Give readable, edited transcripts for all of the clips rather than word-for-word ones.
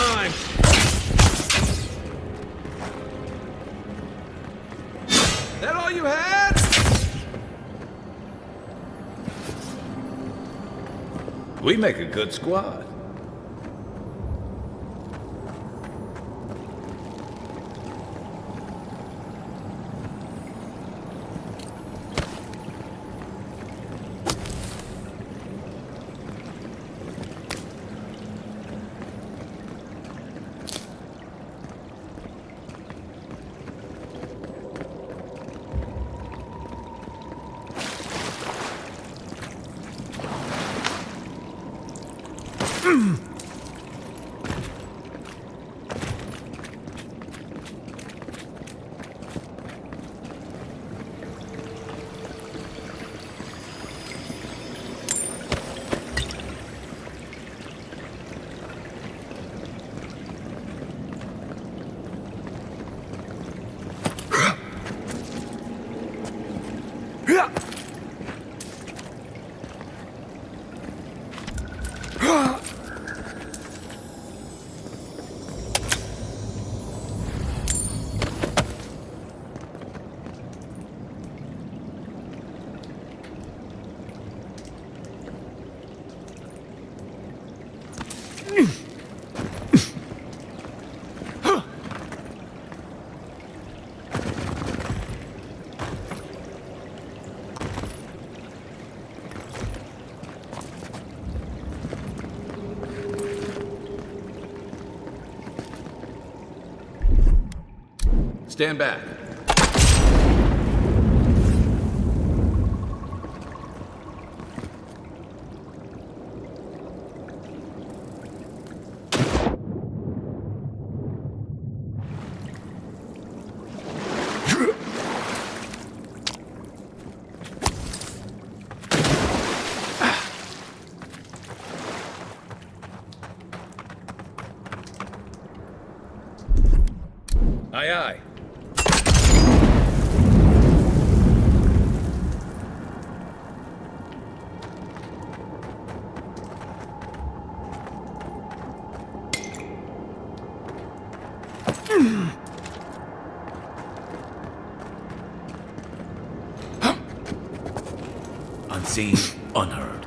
mine! That all you had? We make a good squad. Stand back. Aye, aye. Unseen, unheard.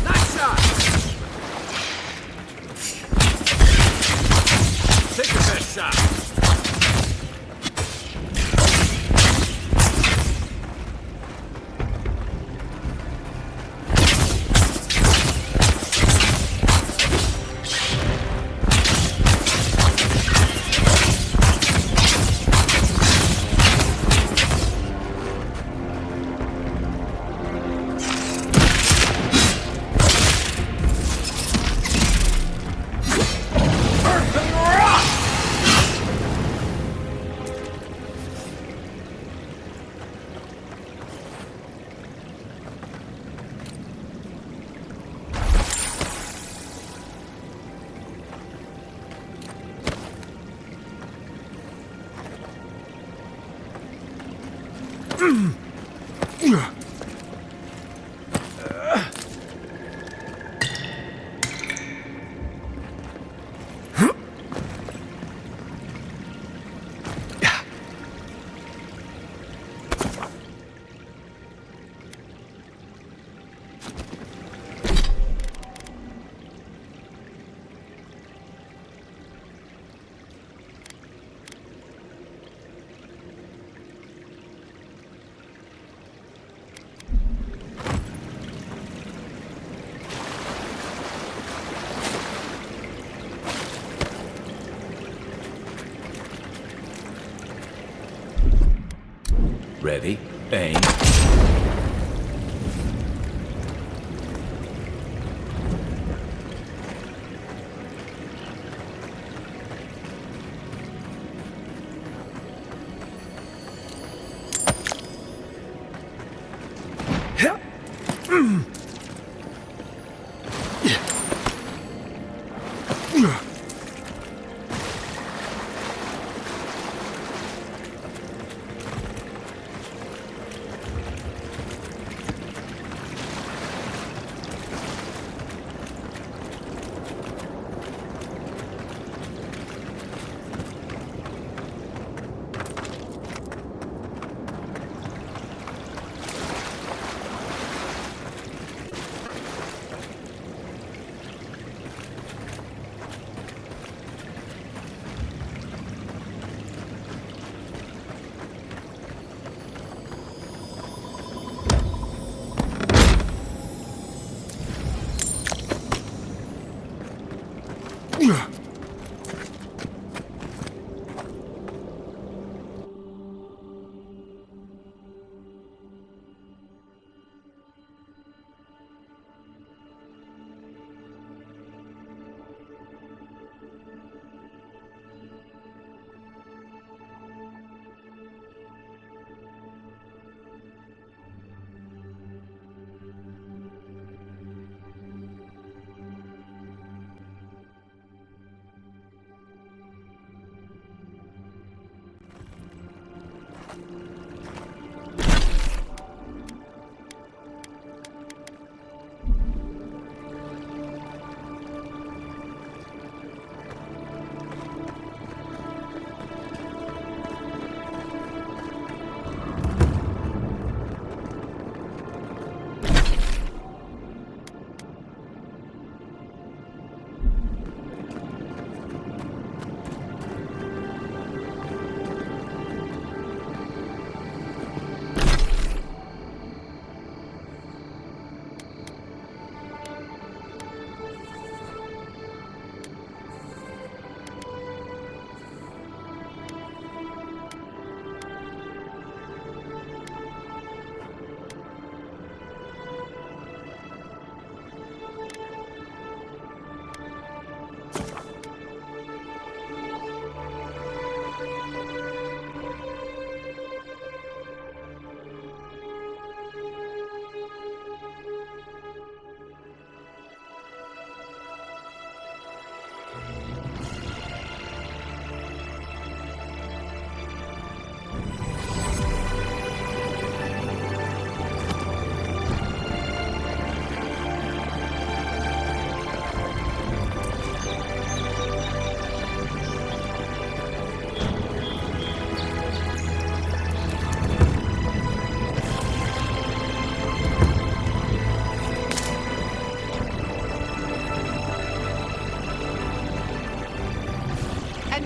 Nice shot! Take your best shot. Ready, aim.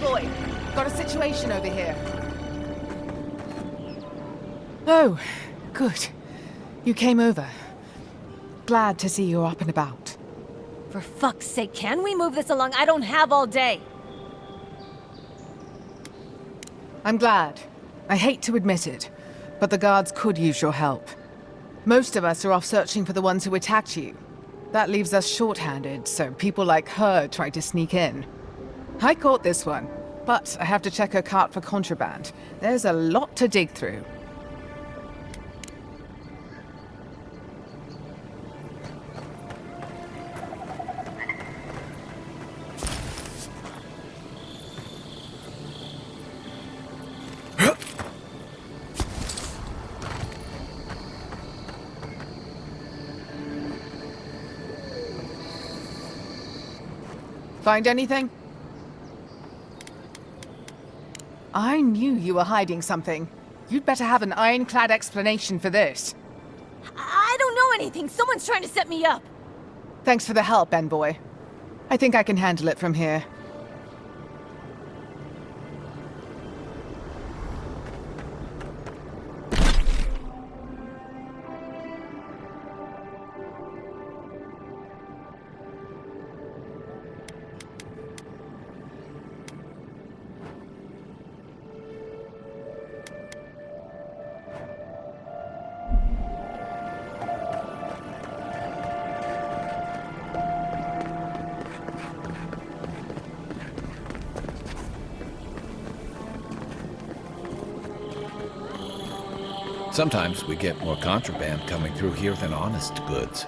Envoy. Got a situation over here. Oh, good. You came over. Glad to see you're up and about. For fuck's sake, can we move this along? I don't have all day. I'm glad. I hate to admit it, but the guards could use your help. Most of us are off searching for the ones who attacked you. That leaves us short-handed, so people like her try to sneak in. I caught this one, but I have to check her cart for contraband. There's a lot to dig through. Find anything? I knew you were hiding something. You'd better have an ironclad explanation for this. I don't know anything. Someone's trying to set me up. Thanks for the help, Envoy. I think I can handle it from here. Sometimes we get more contraband coming through here than honest goods.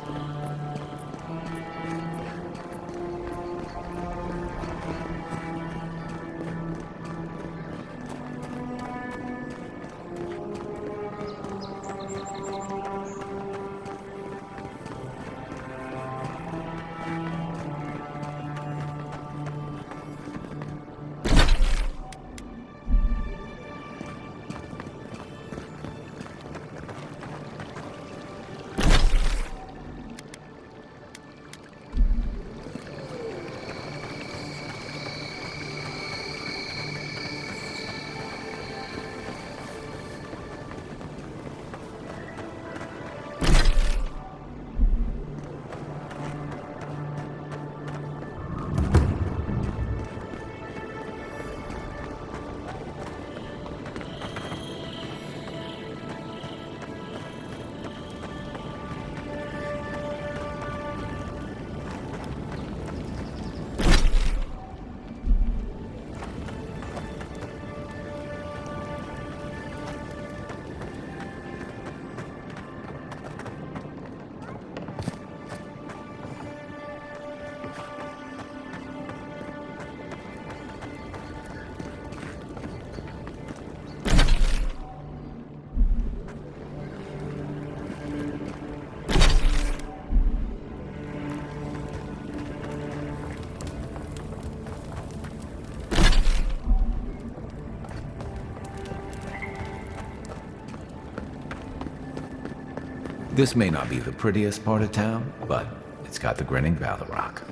This may not be the prettiest part of town, but it's got the grinning Valley Rock.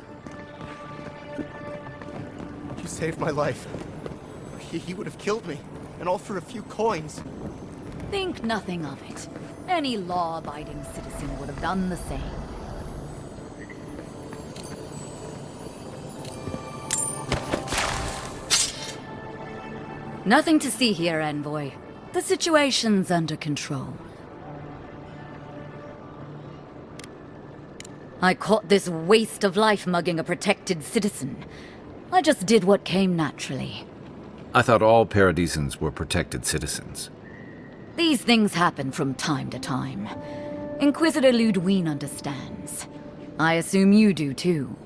You saved my life. He would have killed me, and all for a few coins. Think nothing of it. Any law-abiding citizen would have done the same. Nothing to see here, Envoy. The situation's under control. I caught this waste of life mugging a protected citizen. I just did what came naturally. I thought all Paradisans were protected citizens. These things happen from time to time. Inquisitor Ludwig understands. I assume you do too.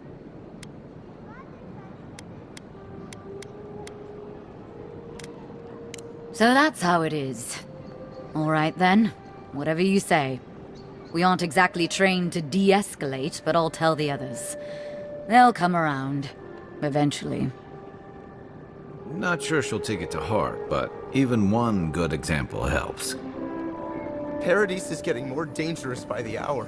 So that's how it is. All right then, whatever you say. We aren't exactly trained to de-escalate, but I'll tell the others. They'll come around, eventually. Not sure she'll take it to heart, but even one good example helps. Paradis is getting more dangerous by the hour.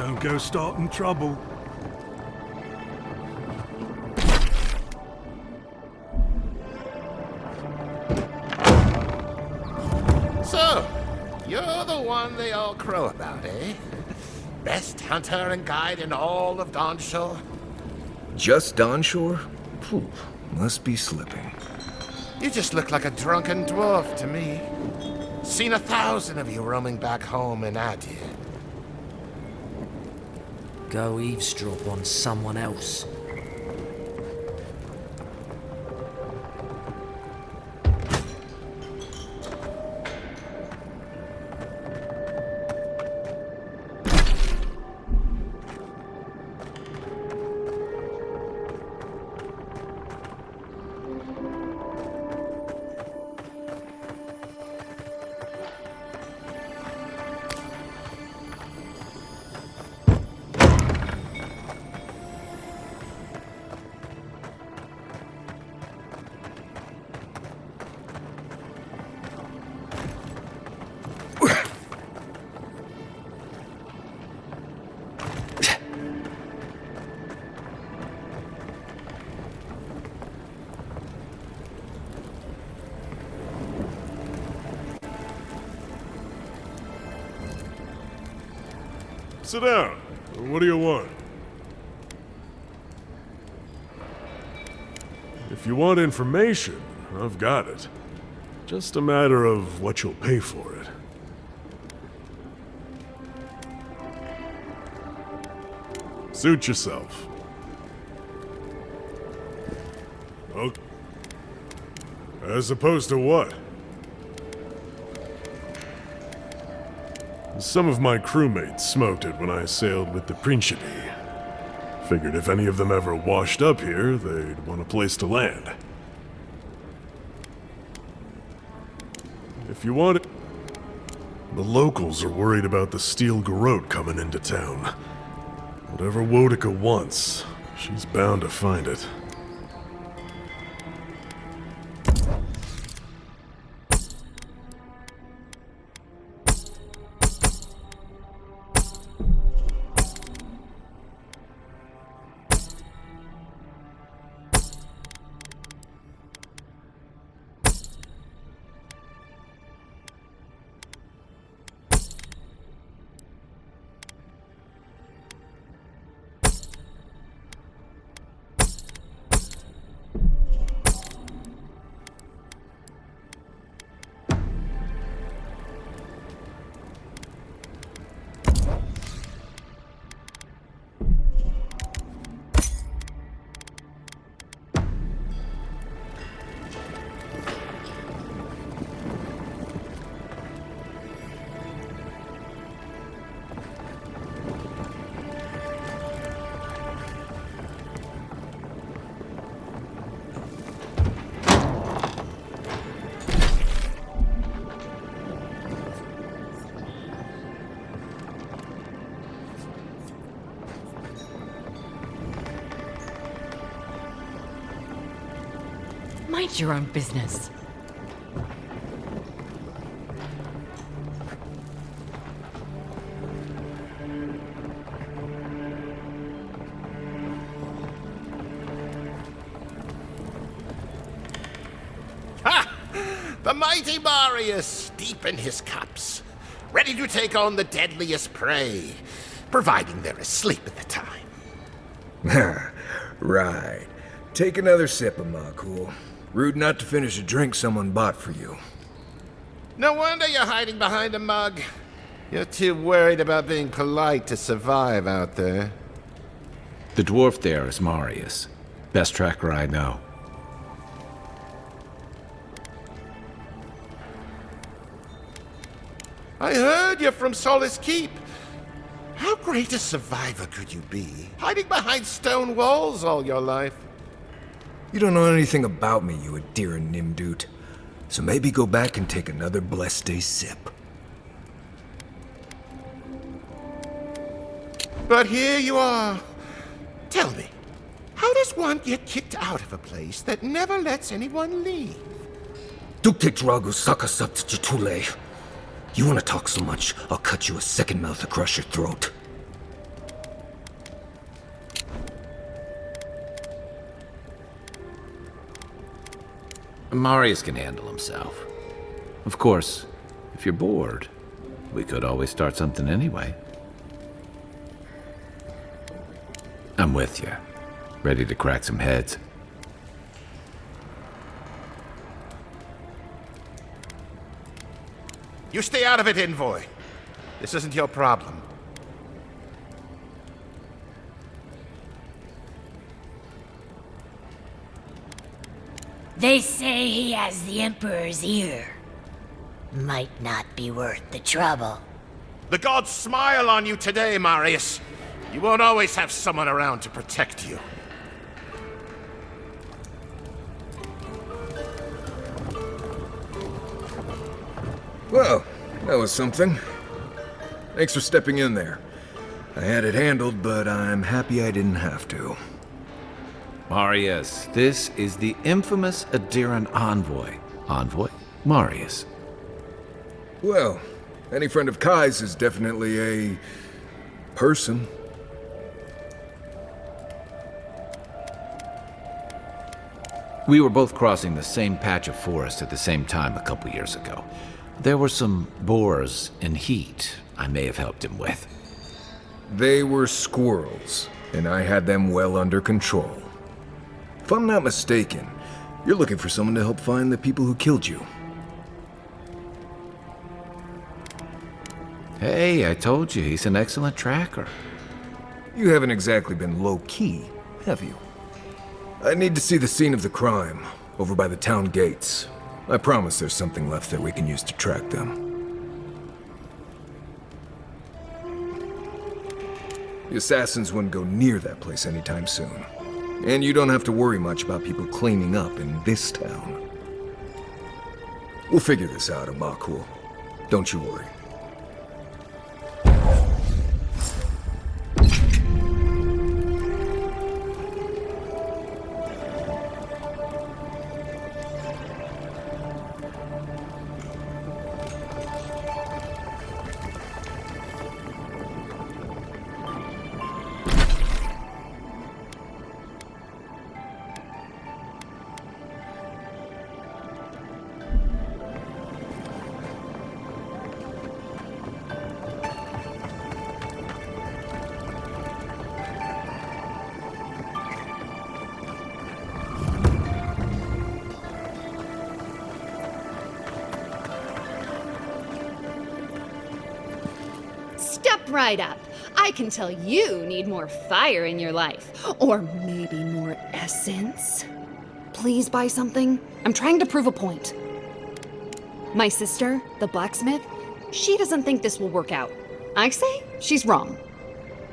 Don't go starting trouble. So, you're the one they all crow about, eh? Best hunter and guide in all of Dawnshore? Just Dawnshore? Phew, must be slipping. You just look like a drunken dwarf to me. Seen 1,000 of you roaming back home in Adir. Go eavesdrop on someone else. Sit down. What do you want? If you want information, I've got it. Just a matter of what you'll pay for it. Suit yourself. Okay. As opposed to what? Some of my crewmates smoked it when I sailed with the Principe. Figured if any of them ever washed up here, they'd want a place to land. If you want it... The locals are worried about the steel garrote coming into town. Whatever Wodica wants, she's bound to find it. Mind your own business. Ha! The mighty Marius, deep in his cups, ready to take on the deadliest prey, providing they're asleep at the time. Right. Take another sip of my cool. Rude not to finish a drink someone bought for you. No wonder you're hiding behind a mug. You're too worried about being polite to survive out there. The dwarf there is Marius. Best tracker I know. I heard you're from Solace Keep. How great a survivor could you be, hiding behind stone walls all your life? You don't know anything about me, you Adira Nimdut. So maybe go back and take another blessed day sip. But here you are. Tell me, how does one get kicked out of a place that never lets anyone leave? Dukte Dragu Sakasat Jitule. You wanna talk so much, I'll cut you a second mouth across your throat. Marius can handle himself. Of course, if you're bored, we could always start something anyway. I'm with you. Ready to crack some heads. You stay out of it, Envoy. This isn't your problem. They say he has the Emperor's ear. Might not be worth the trouble. The gods smile on you today, Marius. You won't always have someone around to protect you. Well, that was something. Thanks for stepping in there. I had it handled, but I'm happy I didn't have to. Marius, this is the infamous Adiran envoy. Envoy? Marius. Well, any friend of Kai's is definitely a... person. We were both crossing the same patch of forest at the same time a couple years ago. There were some boars in heat I may have helped him with. They were squirrels, and I had them well under control. If I'm not mistaken, you're looking for someone to help find the people who killed you. Hey, I told you, he's an excellent tracker. You haven't exactly been low-key, have you? I need to see the scene of the crime, over by the town gates. I promise there's something left that we can use to track them. The assassins wouldn't go near that place anytime soon. And you don't have to worry much about people cleaning up in this town. We'll figure this out, Amakul. Don't you worry. Step right up. I can tell you need more fire in your life. Or maybe more essence. Please buy something. I'm trying to prove a point. My sister, the blacksmith, she doesn't think this will work out. I say she's wrong.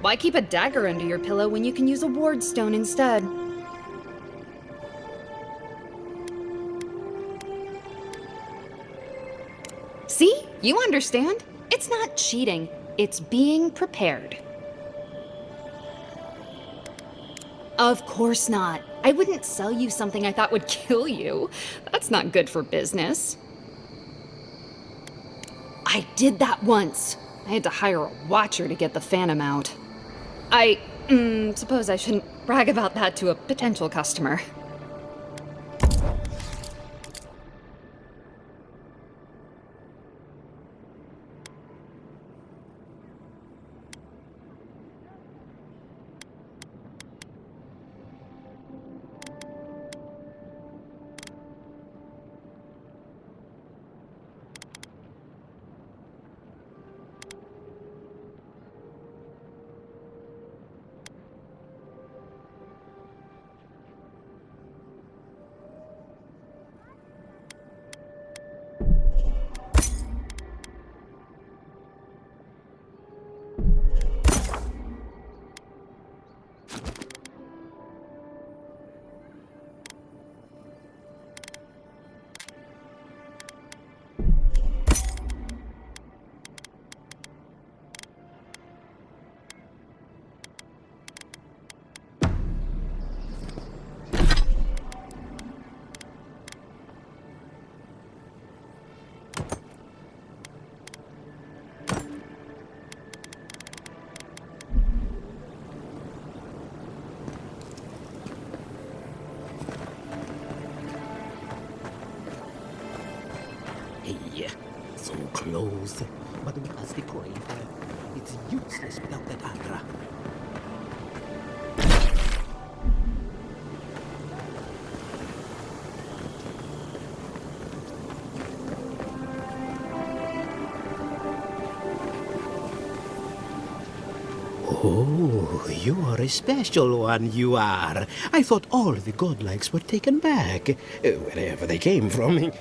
Why keep a dagger under your pillow when you can use a ward stone instead? See? You understand? It's not cheating. It's being prepared. Of course not. I wouldn't sell you something I thought would kill you. That's not good for business. I did that once. I had to hire a watcher to get the phantom out. I suppose I shouldn't brag about that to a potential customer. Hey, so close. But what's the point? It's useless without that Adra. Oh, you are a special one, you are. I thought all the godlikes were taken back, wherever they came from.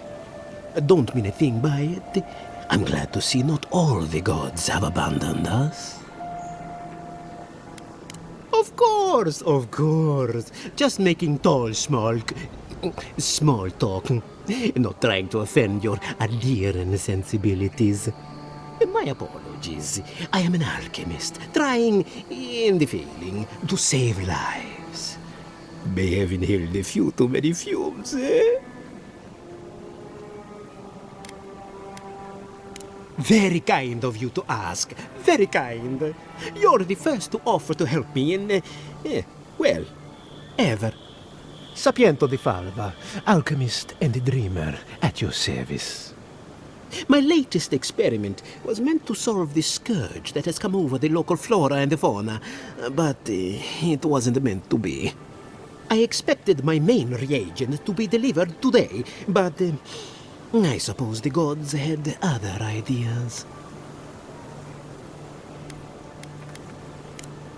Don't mean a thing by it. I'm glad to see not all the gods have abandoned us. Of course, of course. Just making small talk. Not trying to offend your adherent sensibilities. My apologies. I am an alchemist, trying, in the failing, to save lives. May have inhaled a few too many fumes, eh? Very kind of you to ask. Very kind. You're the first to offer to help me in, well, ever. Sapiento di Falva, alchemist and dreamer, at your service. My latest experiment was meant to solve the scourge that has come over the local flora and the fauna, but it wasn't meant to be. I expected my main reagent to be delivered today, but I suppose the gods had other ideas.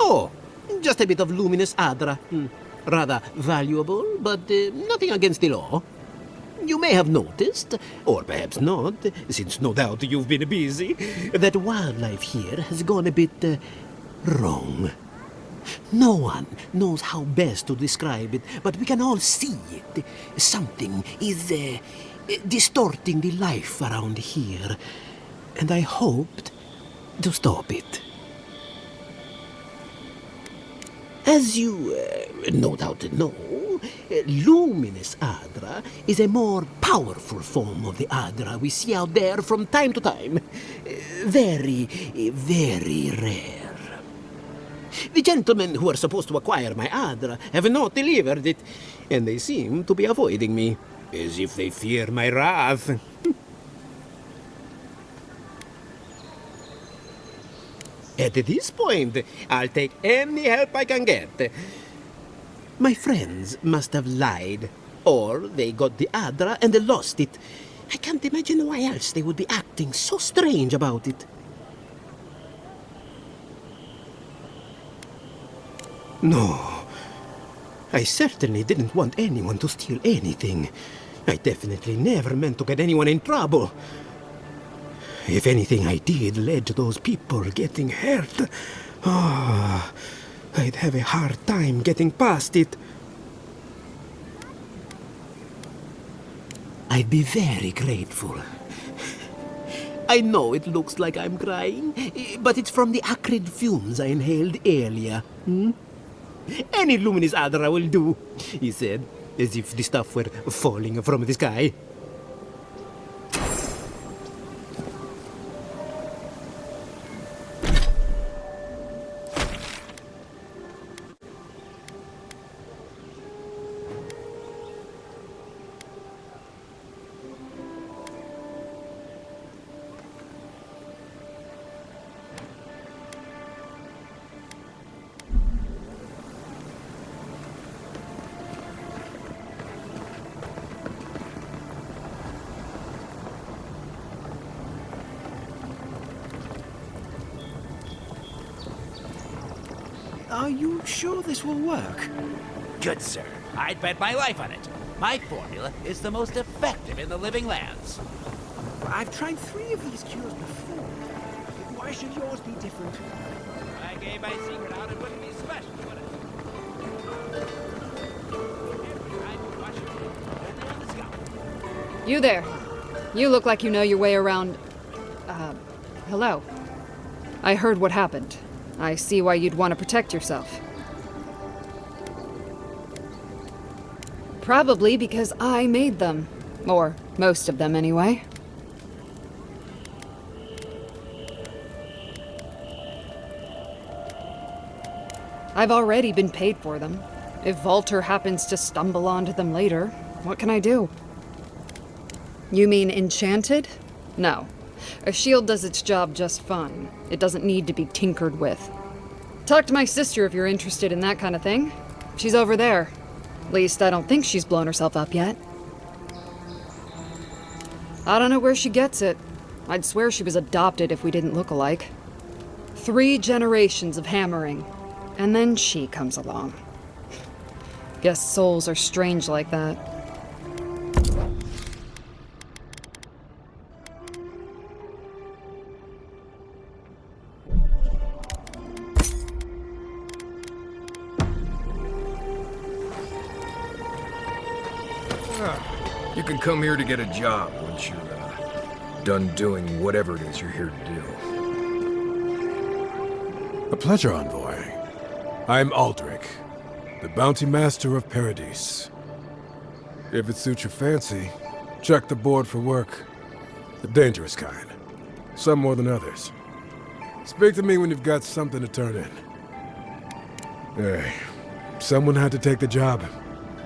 Oh, just a bit of luminous Adra. Rather valuable, but nothing against the law. You may have noticed, or perhaps not, since no doubt you've been busy, that wildlife here has gone a bit wrong. No one knows how best to describe it, but we can all see it. Something is distorting the life around here, and I hoped to stop it. As you no doubt know, luminous Adra is a more powerful form of the Adra we see out there from time to time. Very, very rare. The gentlemen who are supposed to acquire my Adra have not delivered it, and they seem to be avoiding me, as if they fear my wrath. At this point, I'll take any help I can get. My friends must have lied, or they got the Adra and they lost it. I can't imagine why else they would be acting so strange about it. No, I certainly didn't want anyone to steal anything. I definitely never meant to get anyone in trouble. If anything I did led to those people getting hurt, I'd have a hard time getting past it. I'd be very grateful. I know it looks like I'm crying, but it's from the acrid fumes I inhaled earlier. Any luminous Adra will do, he said, as if the stuff were falling from the sky. Are you sure this will work? Good, sir. I'd bet my life on it. My formula is the most effective in the living lands. I've tried 3 of these cures before. Why should yours be different? If I gave my secret out, it wouldn't be special, would it? Every time you watch it, only on the scout. You there. You look like you know your way around... hello. I heard what happened. I see why you'd want to protect yourself. Probably because I made them. Or most of them, anyway. I've already been paid for them. If Volter happens to stumble onto them later, what can I do? You mean enchanted? No. A shield does its job just fine. It doesn't need to be tinkered with. Talk to my sister if you're interested in that kind of thing. She's over there. At least I don't think she's blown herself up yet. I don't know where she gets it. I'd swear she was adopted if we didn't look alike. 3 generations of hammering, and then she comes along. Guess souls are strange like that. You can come here to get a job once you're done doing whatever it is you're here to do. A pleasure, Envoy. I'm Aldrich, the Bounty Master of Paradise. If it suits your fancy, check the board for work. The dangerous kind. Some more than others. Speak to me when you've got something to turn in. Hey, someone had to take the job.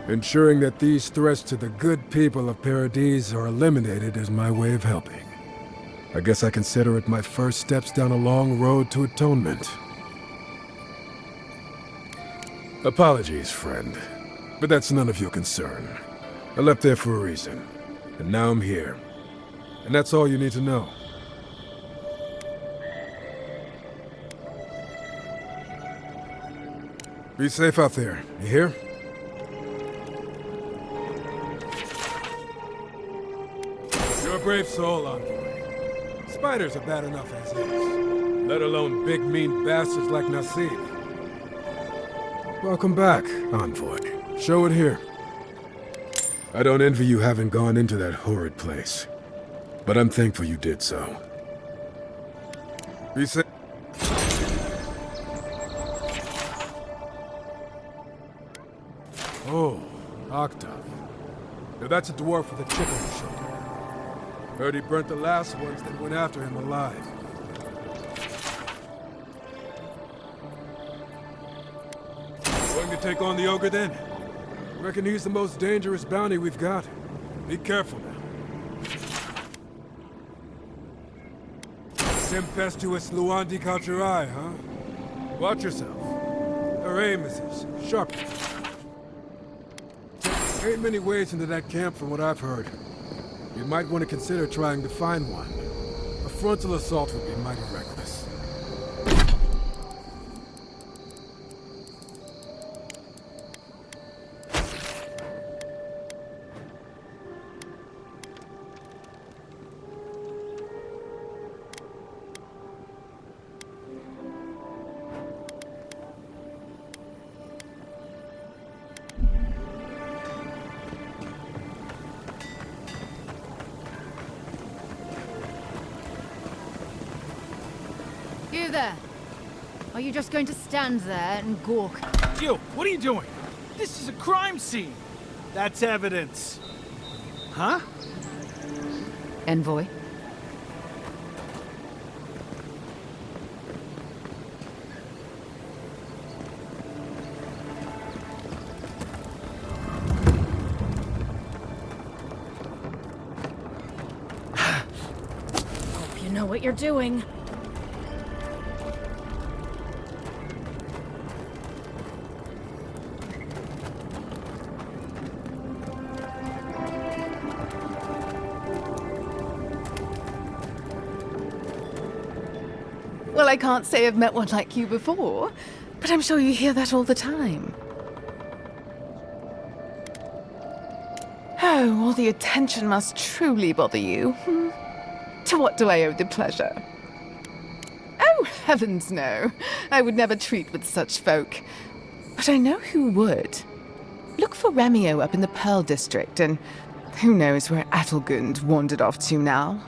Ensuring that these threats to the good people of Paradise are eliminated is my way of helping. I guess I consider it my first steps down a long road to atonement. Apologies, friend, but that's none of your concern. I left there for a reason, and now I'm here. And that's all you need to know. Be safe out there, you hear? You're a brave soul, Envoy. Spiders are bad enough as is, let alone big mean bastards like Nasib. Welcome back, Envoy. Show it here. I don't envy you having gone into that horrid place, but I'm thankful you did so. Be safe. Oh, Octave. Now that's a dwarf with a chip on his shoulder. Heard he burnt the last ones that went after him alive. Going to take on the ogre then? Reckon he's the most dangerous bounty we've got. Be careful now. Tempestuous Luandi Culturai, huh? Watch yourself. Her aim is as sharp. Ain't many ways into that camp from what I've heard. You might want to consider trying to find one. A frontal assault would be mighty reckless. You there! Are you just going to stand there and gawk? You, what are you doing? This is a crime scene. That's evidence. Huh? Envoy? Hope you know what you're doing. Well, I can't say I've met one like you before, but I'm sure you hear that all the time. Oh, all the attention must truly bother you. To what do I owe the pleasure? Oh, heavens no. I would never treat with such folk. But I know who would. Look for Remio up in the Pearl District, and who knows where Adelgund wandered off to now.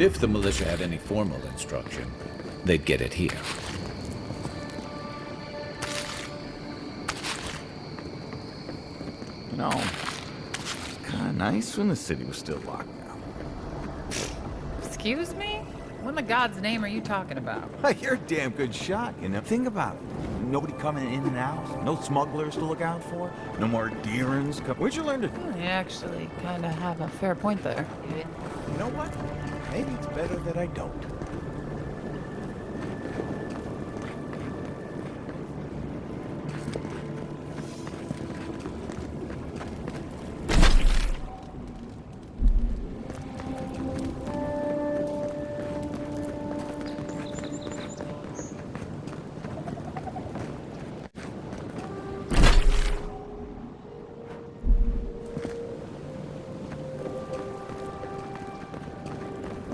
If the militia had any formal instruction, they'd get it here. You know, it's kind of nice when the city was still locked down. Excuse me? What in the God's name are you talking about? You're a damn good shot, you know. Think about it. Nobody coming in and out. No smugglers to look out for. No more deerins. Where'd you learn to do? You actually kind of have a fair point there. You know what? Maybe it's better that I don't.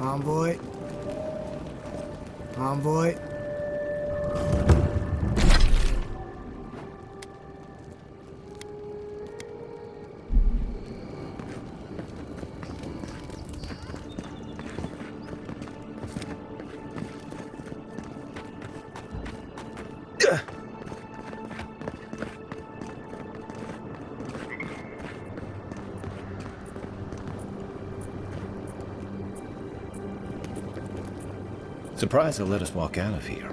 Envoy. Envoy. Surprised they'll let us walk out of here.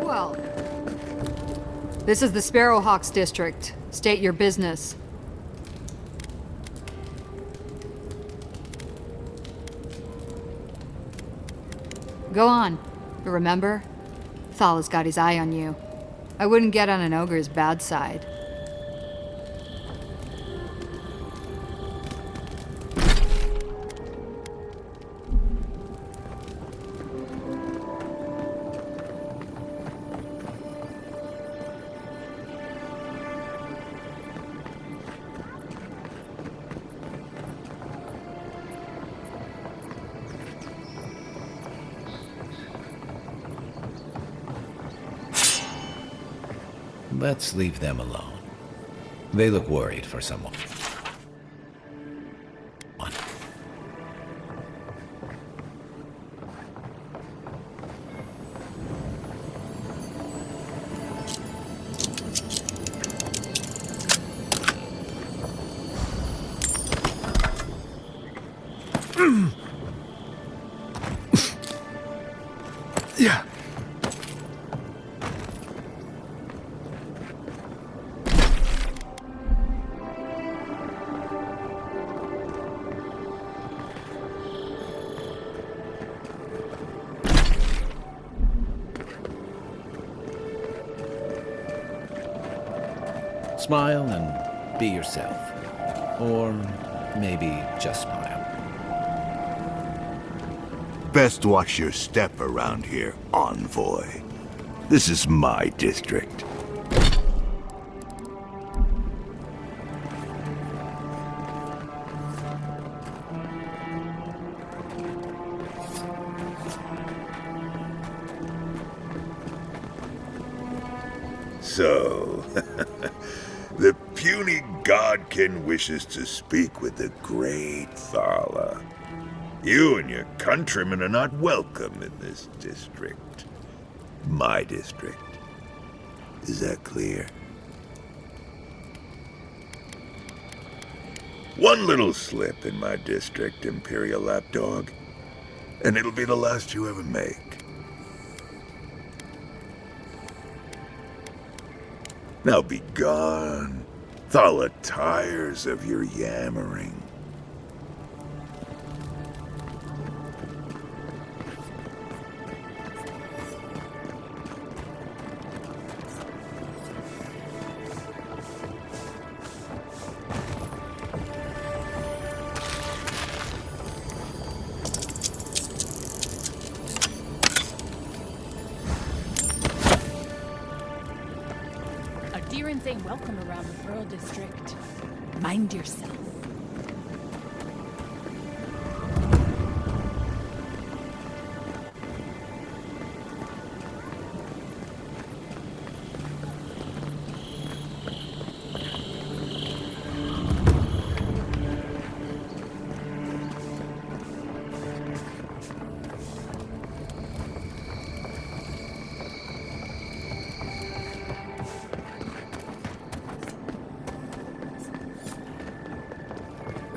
Well, this is the Sparrowhawks district. State your business. Go on. But remember, Thala's got his eye on you. I wouldn't get on an ogre's bad side. Let's leave them alone. They look worried for someone. Yeah. Smile and be yourself. Or maybe just smile. Best watch your step around here, Envoy. This is my district. So, the puny godkin wishes to speak with the great Thala. You and your countrymen are not welcome in this district. My district. Is that clear? One little slip in my district, Imperial Lapdog, and it'll be the last you ever make. Now be gone. Thala tires of your yammering. A deer in Residents ain't welcome around the Pearl District. Mind yourself.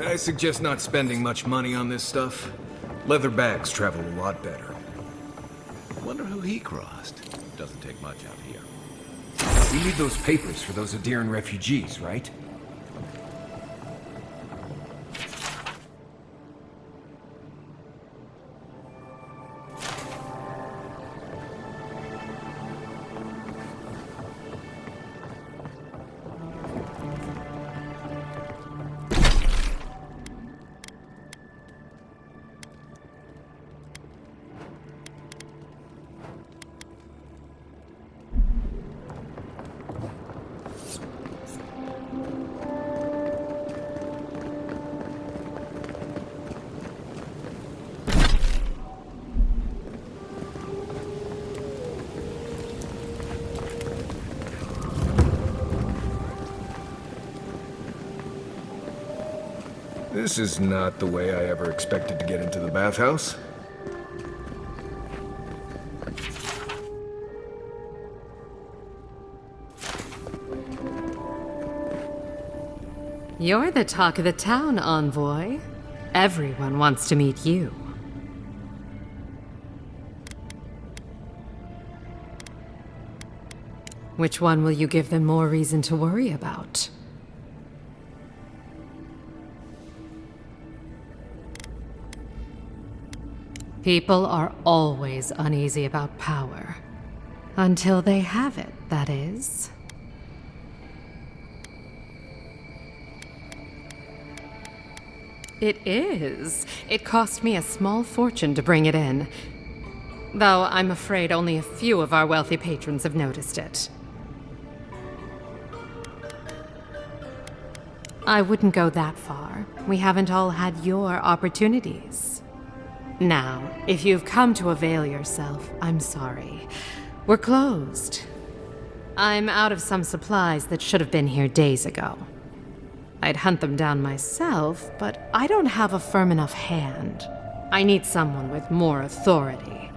I suggest not spending much money on this stuff. Leather bags travel a lot better. Wonder who he crossed. Doesn't take much out here. We need those papers for those Adiran refugees, right? This is not the way I ever expected to get into the bathhouse. You're the talk of the town, envoy. Everyone wants to meet you. Which one will you give them more reason to worry about? People are always uneasy about power. Until they have it, that is. It is. It cost me a small fortune to bring it in. Though I'm afraid only a few of our wealthy patrons have noticed it. I wouldn't go that far. We haven't all had your opportunities. Now, if you've come to avail yourself, I'm sorry. We're closed. I'm out of some supplies that should have been here days ago. I'd hunt them down myself, but I don't have a firm enough hand. I need someone with more authority.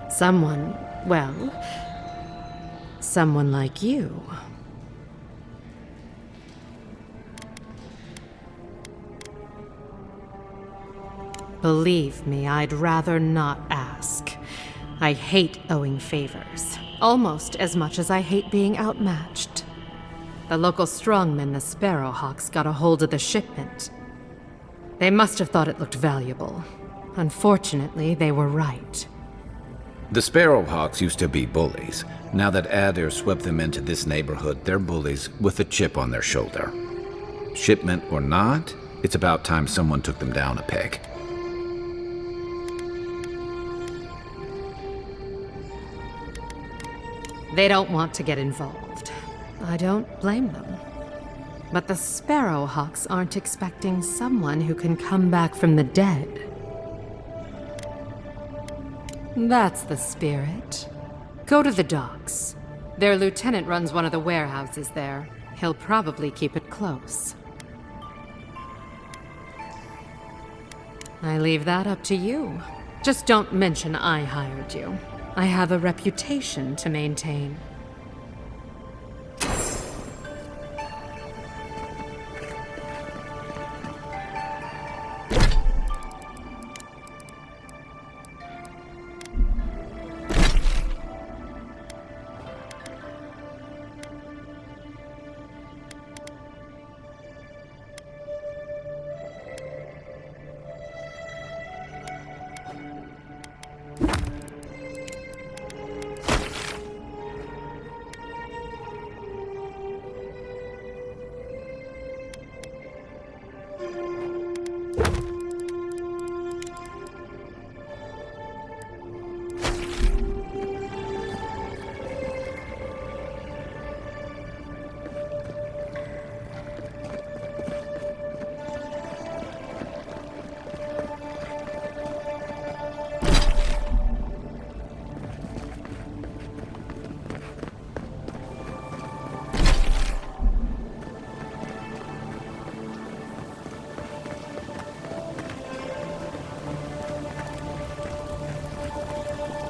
Someone, well, someone like you. Believe me, I'd rather not ask. I hate owing favors, almost as much as I hate being outmatched. The local strongmen, the Sparrowhawks, got a hold of the shipment. They must have thought it looked valuable. Unfortunately, they were right. The Sparrowhawks used to be bullies. Now that Adair swept them into this neighborhood, they're bullies with a chip on their shoulder. Shipment or not, it's about time someone took them down a peg. They don't want to get involved. I don't blame them. But the Sparrowhawks aren't expecting someone who can come back from the dead. That's the spirit. Go to the docks. Their lieutenant runs one of the warehouses there. He'll probably keep it close. I leave that up to you. Just don't mention I hired you. I have a reputation to maintain.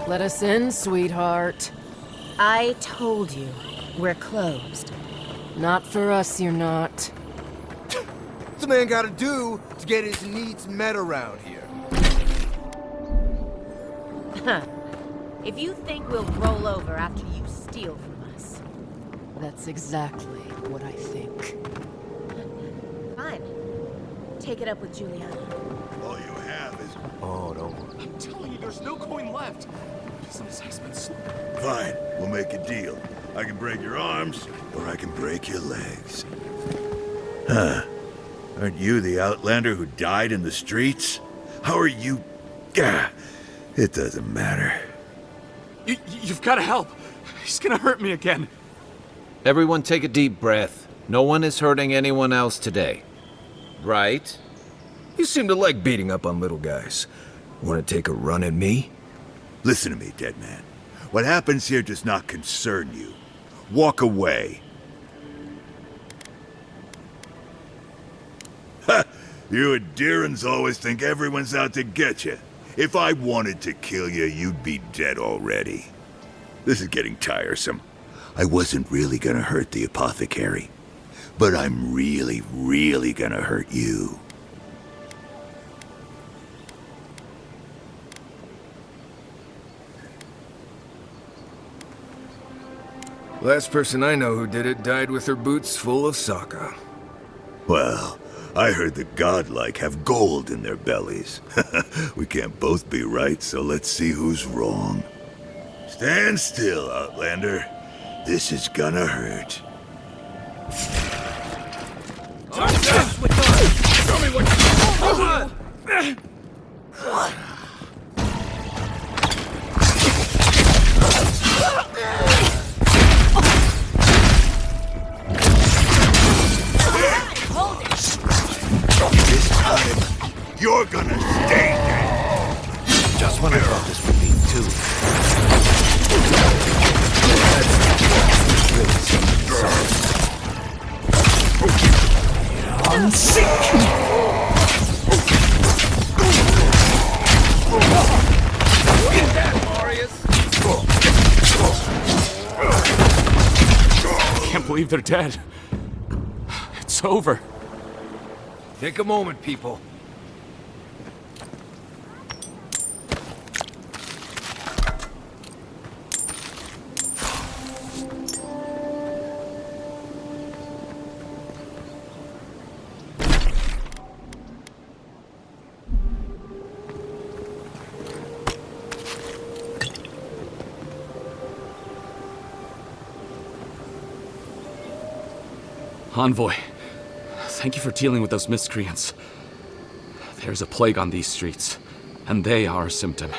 Let us in, sweetheart. I told you, we're closed. Not for us, you're not. What's a man gotta do to get his needs met around here? If you think we'll roll over after you steal from us. That's exactly what I think. Fine. Take it up with Juliana. All you have is... Oh, no. I'm telling you, there's no coin left. Business has been slow. Fine, we'll make a deal. I can break your arms, or I can break your legs. Huh. Aren't you the Outlander who died in the streets? How are you... Gah, it doesn't matter. You've got to help. He's gonna hurt me again. Everyone take a deep breath. No one is hurting anyone else today. Right? You seem to like beating up on little guys. Want to take a run at me? Listen to me, dead man. What happens here does not concern you. Walk away. Ha! You Adirans always think everyone's out to get you. If I wanted to kill you, you'd be dead already. This is getting tiresome. I wasn't really gonna hurt the apothecary, but I'm really, really gonna hurt you. Last person I know who did it died with her boots full of saka. Well, I heard the godlike have gold in their bellies. We can't both be right, so let's see who's wrong. Stand still, Outlander. This is gonna hurt. Show me what you... This time, you're gonna stay dead. Just when I thought this would be too. I'm sick! I can't believe they're dead. It's over. Take a moment, people. Envoy, thank you for dealing with those miscreants. There's a plague on these streets, and they are a symptom.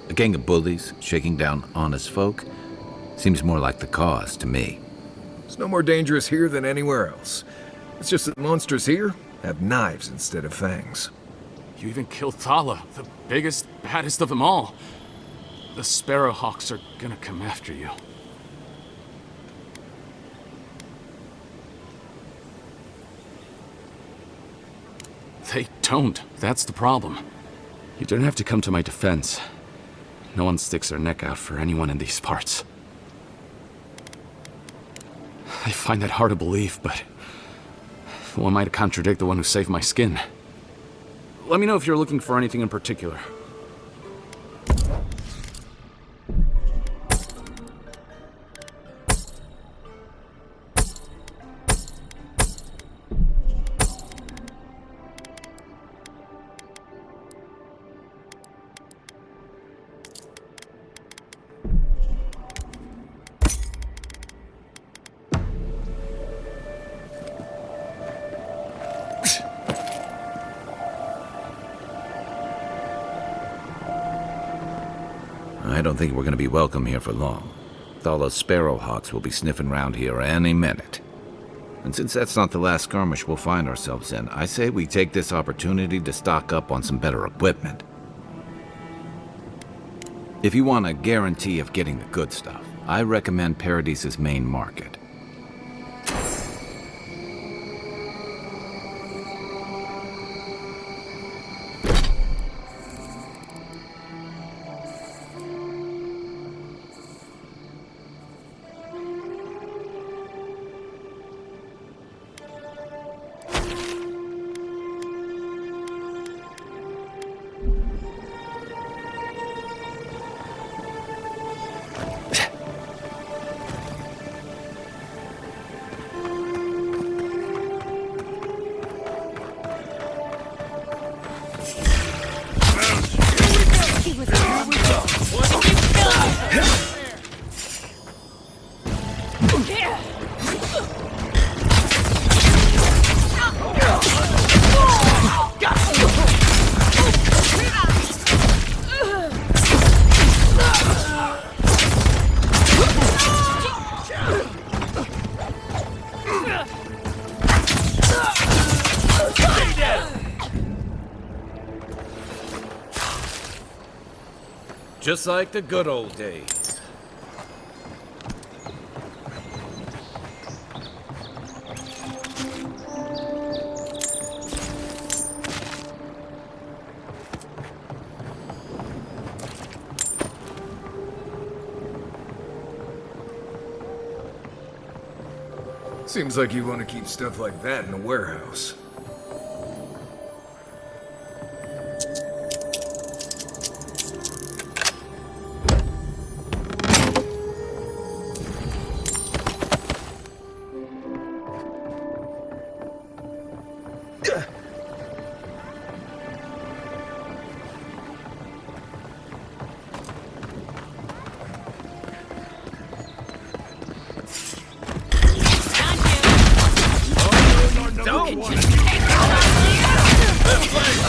A gang of bullies shaking down honest folk seems more like the cause to me. It's no more dangerous here than anywhere else. It's just that the monsters here have knives instead of fangs. You even killed Thala, the biggest, baddest of them all. The Sparrowhawks are gonna come after you. They don't. That's the problem. You don't have to come to my defense. No one sticks their neck out for anyone in these parts. I find that hard to believe, but who am I to contradict the one who saved my skin? Let me know if you're looking for anything in particular. I don't think we're going to be welcome here for long. Thala's Sparrowhawks will be sniffing around here any minute. And since that's not the last skirmish we'll find ourselves in, I say we take this opportunity to stock up on some better equipment. If you want a guarantee of getting the good stuff, I recommend Paradise's main market. Just like the good old days. Seems like you want to keep stuff like that in a warehouse.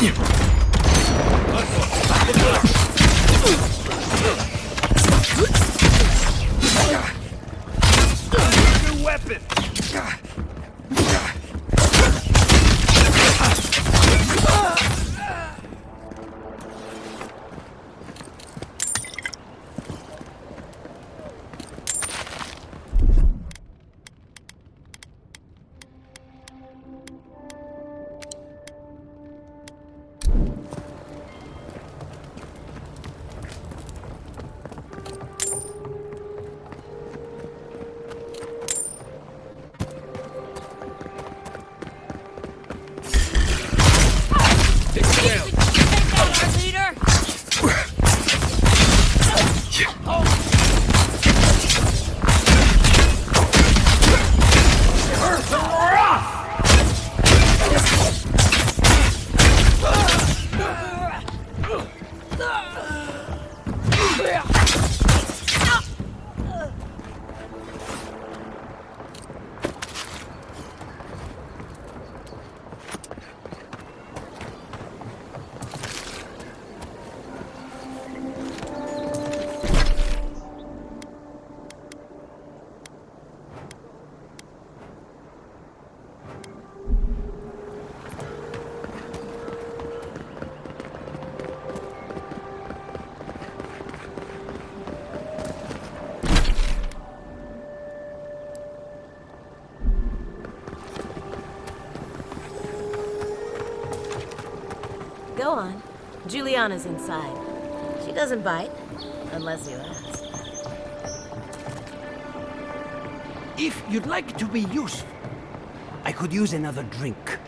New weapon! Go on. Juliana's inside. She doesn't bite, unless you ask. If you'd like to be useful, I could use another drink.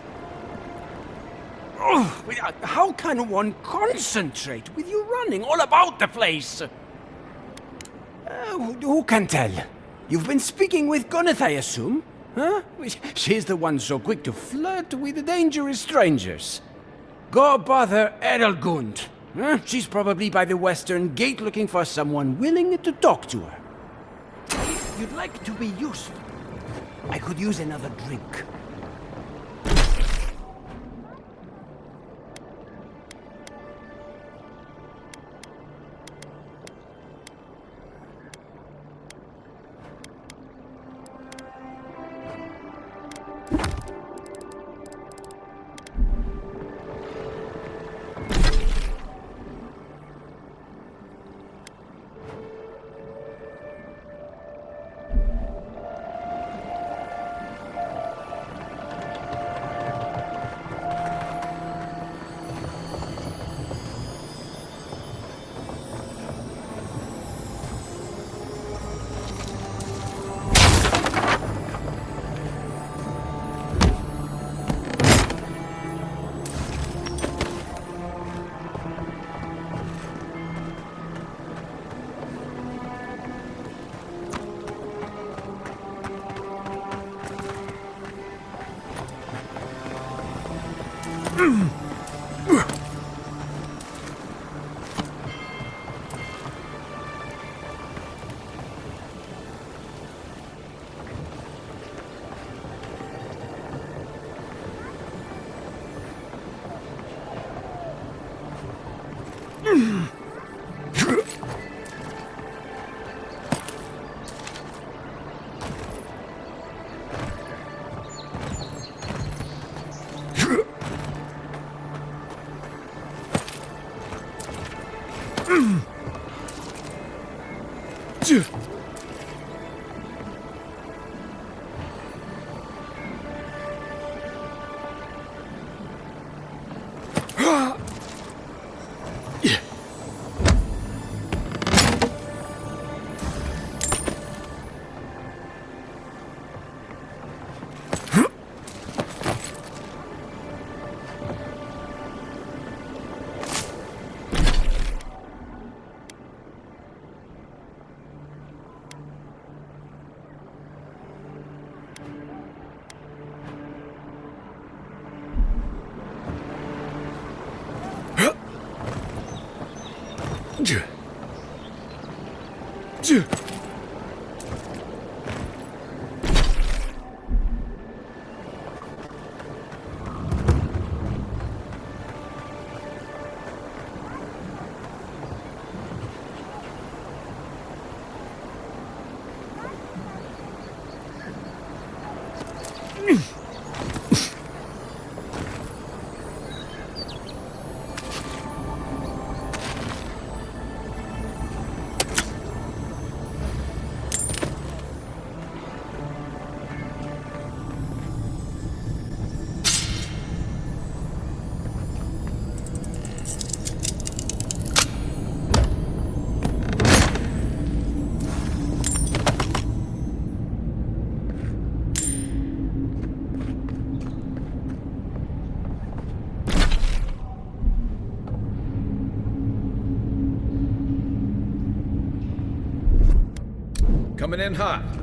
Oh, how can one concentrate with you running all about the place? Who can tell? You've been speaking with Gwyneth, I assume? Huh? She's the one so quick to flirt with dangerous strangers. Go bother Edelgund. She's probably by the western gate looking for someone willing to talk to her. If you'd like to be useful, I could use another drink. Coming in hot.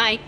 Mike,